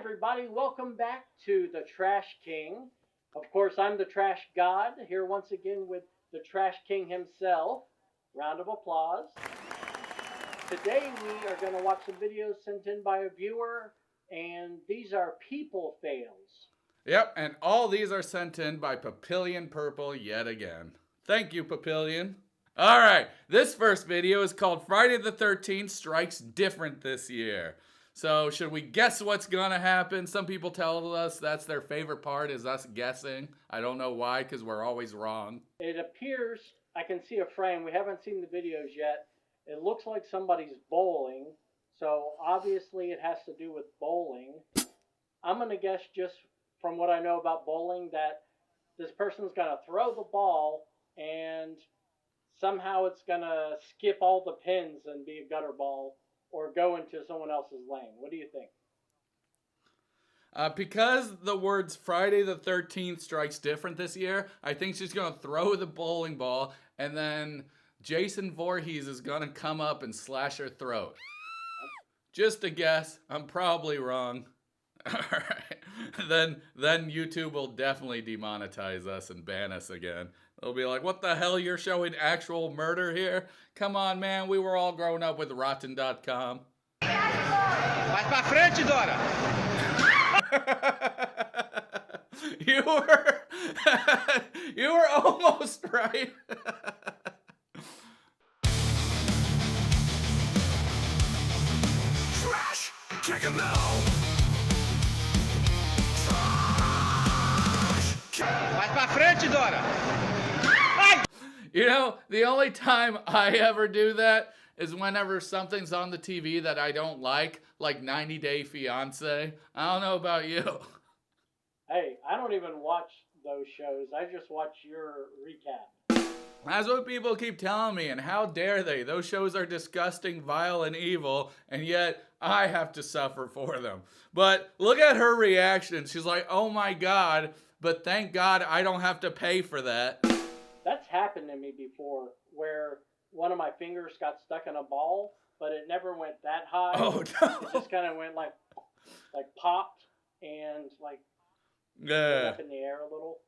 everybody, welcome back to the Trash King. Of course, I'm the Trash God, here once again with the Trash King himself. Round of applause. Today we are going to watch some videos sent in by a viewer, and these are people fails. Yep, and all these are sent in by Papillion Purple yet again. Thank you, Papillion. Alright, this first video is called Friday the 13th Strikes Different This Year. So, should we guess what's gonna happen? Some people tell us that's their favorite part, is us guessing. I don't know why, because we're always wrong. It appears, I can see a frame, we haven't seen the videos yet. It looks like somebody's bowling, so obviously it has to do with bowling. I'm gonna guess, just from what I know about bowling, that this person's gonna throw the ball and somehow it's gonna skip all the pins and be a gutter ball or go into someone else's lane. What do you think? Because the words Friday the 13th strikes different this year, I think she's going to throw the bowling ball and then Jason Voorhees is going to come up and slash her throat. Just a guess. I'm probably wrong. Alright. Then YouTube will definitely demonetize us and ban us again. They'll be like, what the hell, you're showing actual murder here? Come on, man, we were all grown up with Rotten.com. Vai pra frente, Dora! You were almost right. Trash, check him out. Vai pra frente, Dora! You know, the only time I ever do that is whenever something's on the TV that I don't like 90 Day Fiancé. I don't know about you. Hey, I don't even watch those shows. I just watch your recap. That's what people keep telling me, and how dare they? Those shows are disgusting, vile, and evil, and yet I have to suffer for them. But look at her reaction. She's like, oh my God, but thank God I don't have to pay for that. That's happened to me before, where one of my fingers got stuck in a ball, but it never went that high. Oh no! It just kind of went like popped and went up in the air a little.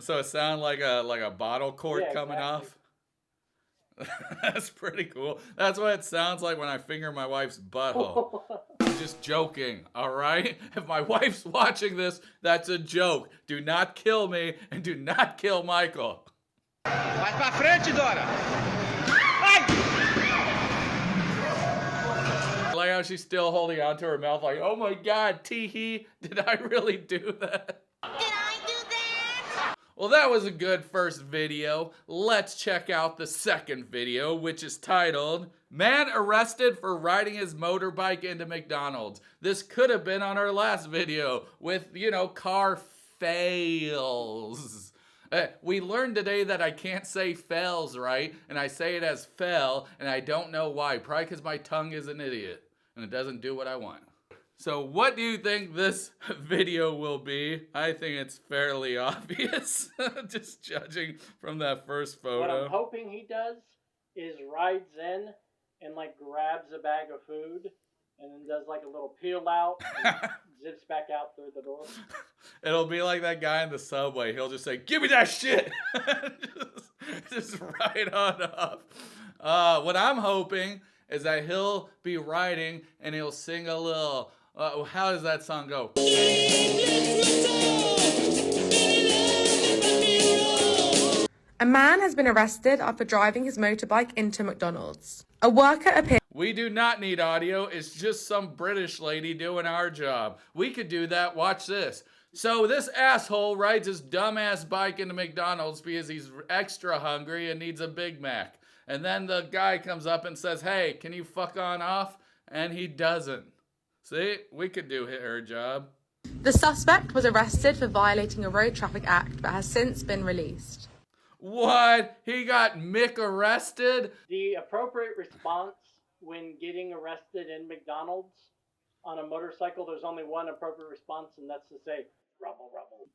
So it sounded like a bottle cork coming exactly. off. That's pretty cool. That's what it sounds like when I finger my wife's butthole. I'm just joking, all right? If my wife's watching this, that's a joke. Do not kill me and do not kill Michael. Vai pra frente, Dora! I like how she's still holding on to her mouth like, oh my God, tee-hee, did I really do that? Did I do that? Well, that was a good first video. Let's check out the second video, which is titled, Man Arrested for Riding His Motorbike into McDonald's. This could have been on our last video with, car fails. We learned today that I can't say fails right, and I say it as fell, and I don't know why. Probably because my tongue is an idiot, and it doesn't do what I want. So what do you think this video will be? I think it's fairly obvious, just judging from that first photo. What I'm hoping he does is rides in and grabs a bag of food and then does a little peel out and zips back out through the door. It'll be like that guy in the subway. He'll just say, give me that shit. just right on up. What I'm hoping is that he'll be riding and he'll sing a little, how does that song go? A man has been arrested after driving his motorbike into McDonald's. A worker appeared. We do not need audio. It's just some British lady doing our job. We could do that. Watch this. So this asshole rides his dumbass bike into McDonald's because he's extra hungry and needs a Big Mac. And then the guy comes up and says, hey, can you fuck on off? And he doesn't. See, we could do her job. The suspect was arrested for violating a road traffic act but has since been released. What? He got Mick arrested? The appropriate response when getting arrested in McDonald's on a motorcycle, there's only one appropriate response, and that's to say, rubble, rubble.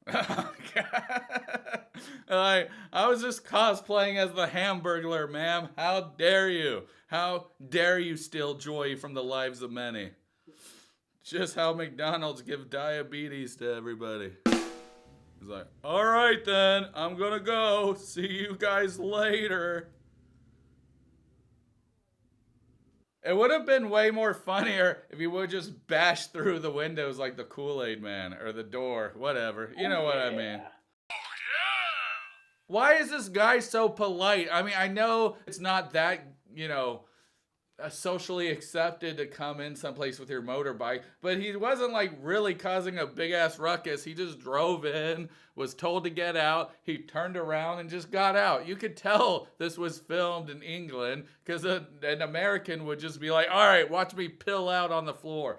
I was just cosplaying as the Hamburglar, ma'am. How dare you? How dare you steal joy from the lives of many? just how McDonald's give diabetes to everybody. He's like, all right then, I'm gonna go. See you guys later. It would have been way more funnier if he would just bash through the windows like the Kool-Aid Man, or the door, whatever. You know what I mean. Why is this guy so polite? I mean, I know it's not that, socially accepted to come in someplace with your motorbike, but he wasn't like really causing a big ass ruckus. He just drove in, was told to get out, he turned around and just got out. You could tell this was filmed in England, because an American would just be like, all right, watch me pill out on the floor.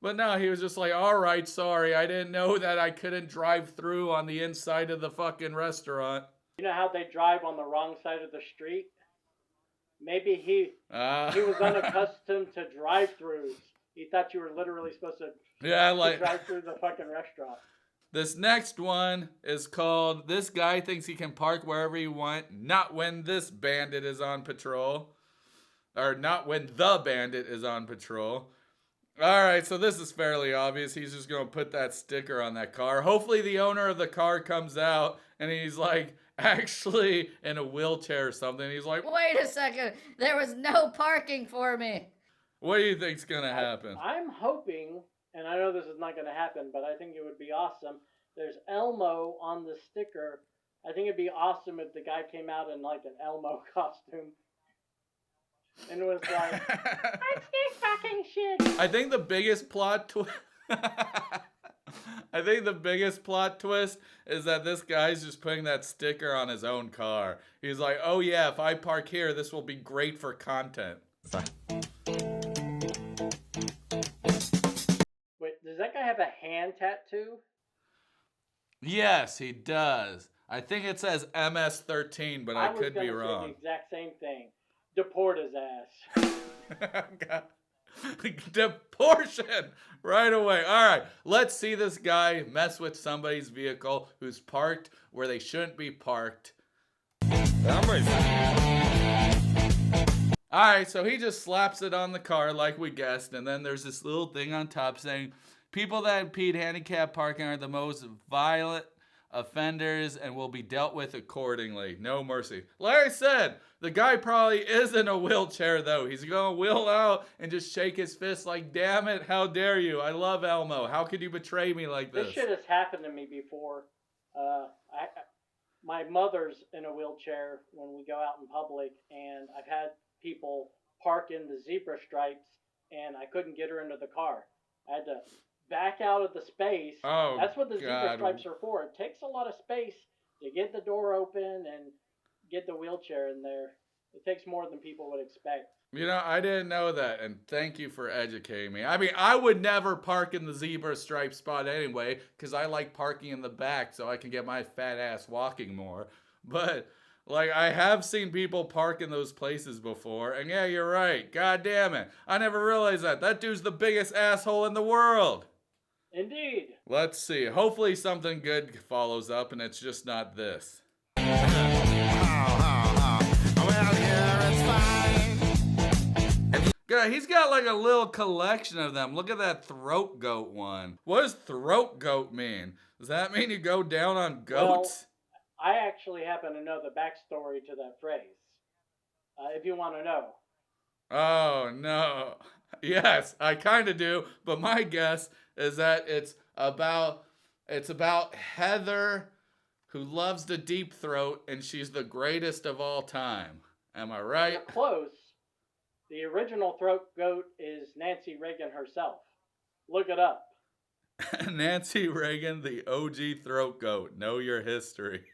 But no, he was just like, all right, sorry, I didn't know that I couldn't drive through on the inside of the fucking restaurant. You know how they drive on the wrong side of the street? Maybe he was unaccustomed to drive-thrus. He thought you were literally supposed to drive through the fucking restaurant. This next one is called, This Guy Thinks He Can Park Wherever He Want, Not When This Bandit Is on Patrol. Or not when the bandit is on patrol. Alright, so this is fairly obvious. He's just going to put that sticker on that car. Hopefully the owner of the car comes out and he's like, actually in a wheelchair or something. He's like, wait a second, there was no parking for me. What do you think's gonna happen? I'm hoping, and I know this is not gonna happen, but I think it would be awesome. There's Elmo on the sticker. I think it'd be awesome if the guy came out in like an Elmo costume and was like, I speak fucking shit. I think the biggest plot twist is that this guy's just putting that sticker on his own car. He's like, oh yeah, if I park here, this will be great for content. Wait, does that guy have a hand tattoo? Yes, he does. I think it says MS-13, but I could be wrong. Say the exact same thing. Deport his ass. Deportation right away. All right, let's see this guy mess with somebody's vehicle who's parked where they shouldn't be parked. All right, so he just slaps it on the car like we guessed, and then there's this little thing on top saying, people that impede handicap parking are the most violent offenders and will be dealt with accordingly. No mercy. Like I said, the guy probably is in a wheelchair, though. He's going to wheel out and just shake his fist like, damn it, how dare you? I love Elmo. How could you betray me like this? This shit has happened to me before. My mother's in a wheelchair when we go out in public, and I've had people park in the zebra stripes, and I couldn't get her into the car. I had to back out of the space. Oh, that's what the zebra stripes are for. It takes a lot of space to get the door open and get the wheelchair in there. It takes more than people would expect. You know, I didn't know that, and thank you for educating me. I mean, I would never park in the zebra stripe spot anyway, because I like parking in the back so I can get my fat ass walking more. But, like, I have seen people park in those places before, and yeah, you're right. God damn it. I never realized that. That dude's the biggest asshole in the world. Indeed. Let's see. Hopefully something good follows up, and it's just not this. God, he's got like a little collection of them. Look at that throat goat one. What does throat goat mean? Does that mean you go down on goats? Well, I actually happen to know the backstory to that phrase. If you want to know. Oh, no. Yes, I kind of do, but my guess is that it's about Heather, who loves the deep throat, and she's the greatest of all time. Am I right? You're close. The original throat goat is Nancy Reagan herself. Look it up. Nancy Reagan, the OG throat goat. Know your history.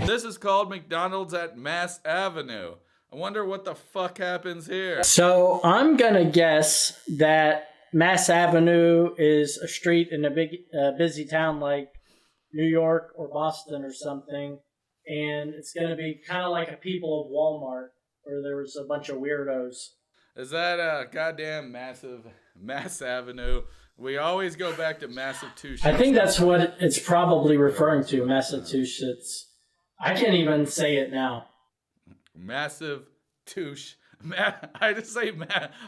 This is called McDonald's at Mass Avenue. I wonder what the fuck happens here. So I'm gonna guess that Mass Avenue is a street in a big, busy town like New York or Boston or something, and it's gonna be kind of like a People of Walmart, where there was a bunch of weirdos. Is that a goddamn massive Mass Avenue? We always go back to Massachusetts. I think that's what it's probably referring to, Massachusetts. I can't even say it now. massive douche. I just say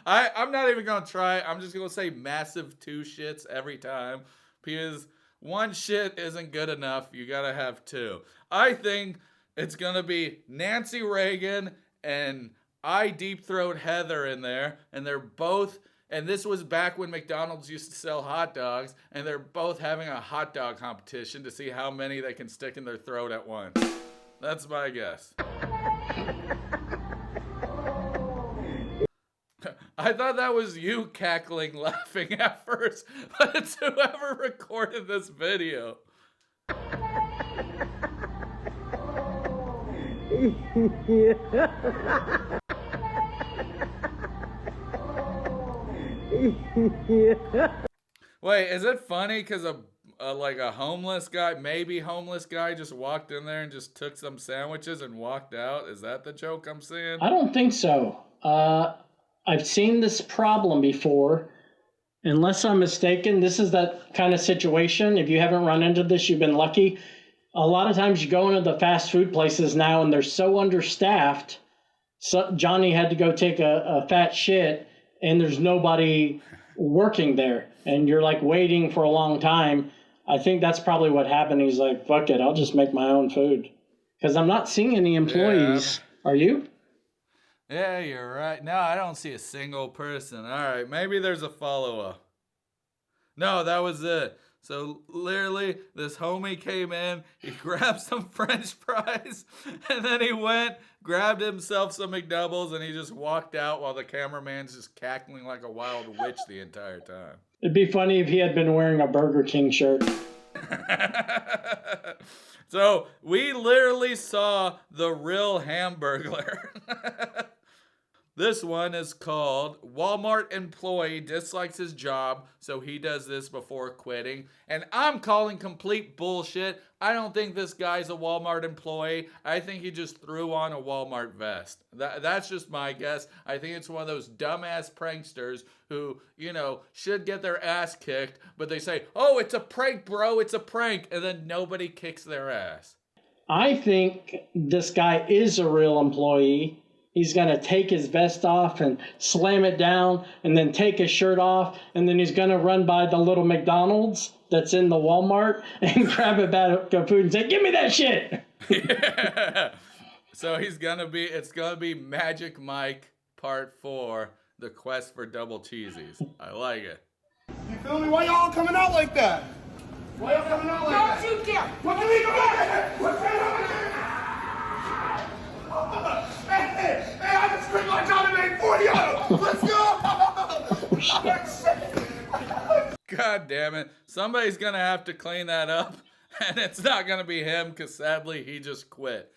I'm not even gonna try. I'm just gonna say massive two shits every time because one shit isn't good enough. You gotta have two. I think it's gonna be Nancy Reagan and I deep throat Heather in there, and they're both. And this was back when McDonald's used to sell hot dogs, and they're both having a hot dog competition to see how many they can stick in their throat at once. That's my guess. I thought that was you cackling, laughing at first, but it's whoever recorded this video. Wait, is it funny because a homeless guy, maybe homeless guy, just walked in there and just took some sandwiches and walked out? Is that the joke I'm seeing? I don't think so. I've seen this problem before. Unless I'm mistaken, this is that kind of situation. If you haven't run into this, you've been lucky. A lot of times you go into the fast food places now and they're so understaffed. So Johnny had to go take a fat shit and there's nobody working there. And you're like waiting for a long time. I think that's probably what happened. He's like, fuck it, I'll just make my own food. Because I'm not seeing any employees. Yeah. Are you? Yeah, you're right. No, I don't see a single person. All right, maybe there's a follow-up. No, that was it. So literally, this homie came in, he grabbed some French fries, and then he went, grabbed himself some McDoubles, and he just walked out while the cameraman's just cackling like a wild witch the entire time. It'd be funny if he had been wearing a Burger King shirt. So we literally saw the real Hamburglar. This one is called Walmart Employee Dislikes His Job, so he does this before quitting. And I'm calling complete bullshit. I don't think this guy's a Walmart employee. I think he just threw on a Walmart vest. That's just my guess. I think it's one of those dumbass pranksters who, should get their ass kicked, but they say, oh, it's a prank, bro, it's a prank, and then nobody kicks their ass. I think this guy is a real employee. He's going to take his vest off and slam it down and then take his shirt off. And then he's going to run by the little McDonald's that's in the Walmart and grab a bag of food and say, give me that shit. Yeah. So it's going to be Magic Mike Part 4, The Quest for Double Cheesies. I like it. You feel me? Why y'all coming out like that? Why y'all coming out like that? Don't you dare! What do you mean? What's going on? Hey, I just screamed like Johnny made 40 on him. Let's go. God damn it. Somebody's going to have to clean that up. And it's not going to be him because sadly he just quit.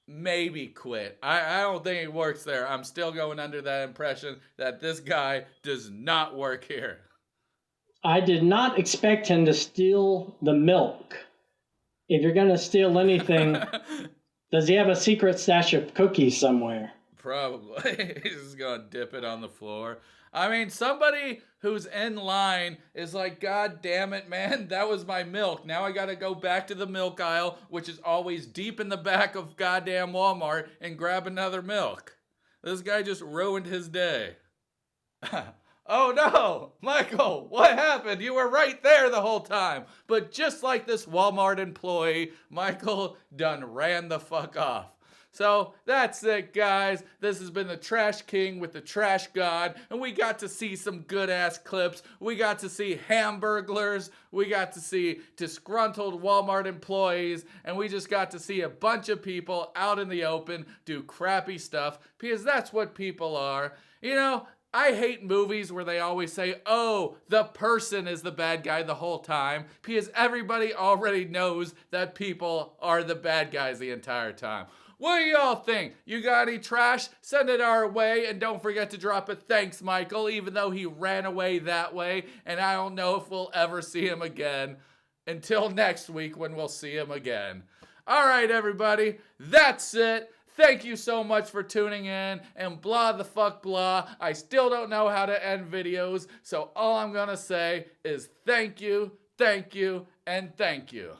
Maybe quit. I don't think he works there. I'm still going under that impression that this guy does not work here. I did not expect him to steal the milk. If you're going to steal anything... Does he have a secret stash of cookies somewhere? Probably. He's just going to dip it on the floor. I mean, somebody who's in line is like, God damn it, man, that was my milk. Now I got to go back to the milk aisle, which is always deep in the back of goddamn Walmart, and grab another milk. This guy just ruined his day. Oh no, Michael, what happened? You were right there the whole time. But just like this Walmart employee, Michael done ran the fuck off. So that's it, guys. This has been the Trash King with the Trash God, and we got to see some good-ass clips. We got to see Hamburglars. We got to see disgruntled Walmart employees, and we just got to see a bunch of people out in the open do crappy stuff, because that's what people are. I hate movies where they always say, oh, the person is the bad guy the whole time, because everybody already knows that people are the bad guys the entire time. What do y'all think? You got any trash? Send it our way, and don't forget to drop a thanks, Michael, even though he ran away that way, and I don't know if we'll ever see him again. Until next week when we'll see him again. All right, everybody, that's it. Thank you so much for tuning in, and blah the fuck blah. I still don't know how to end videos, so all I'm gonna say is thank you, and thank you.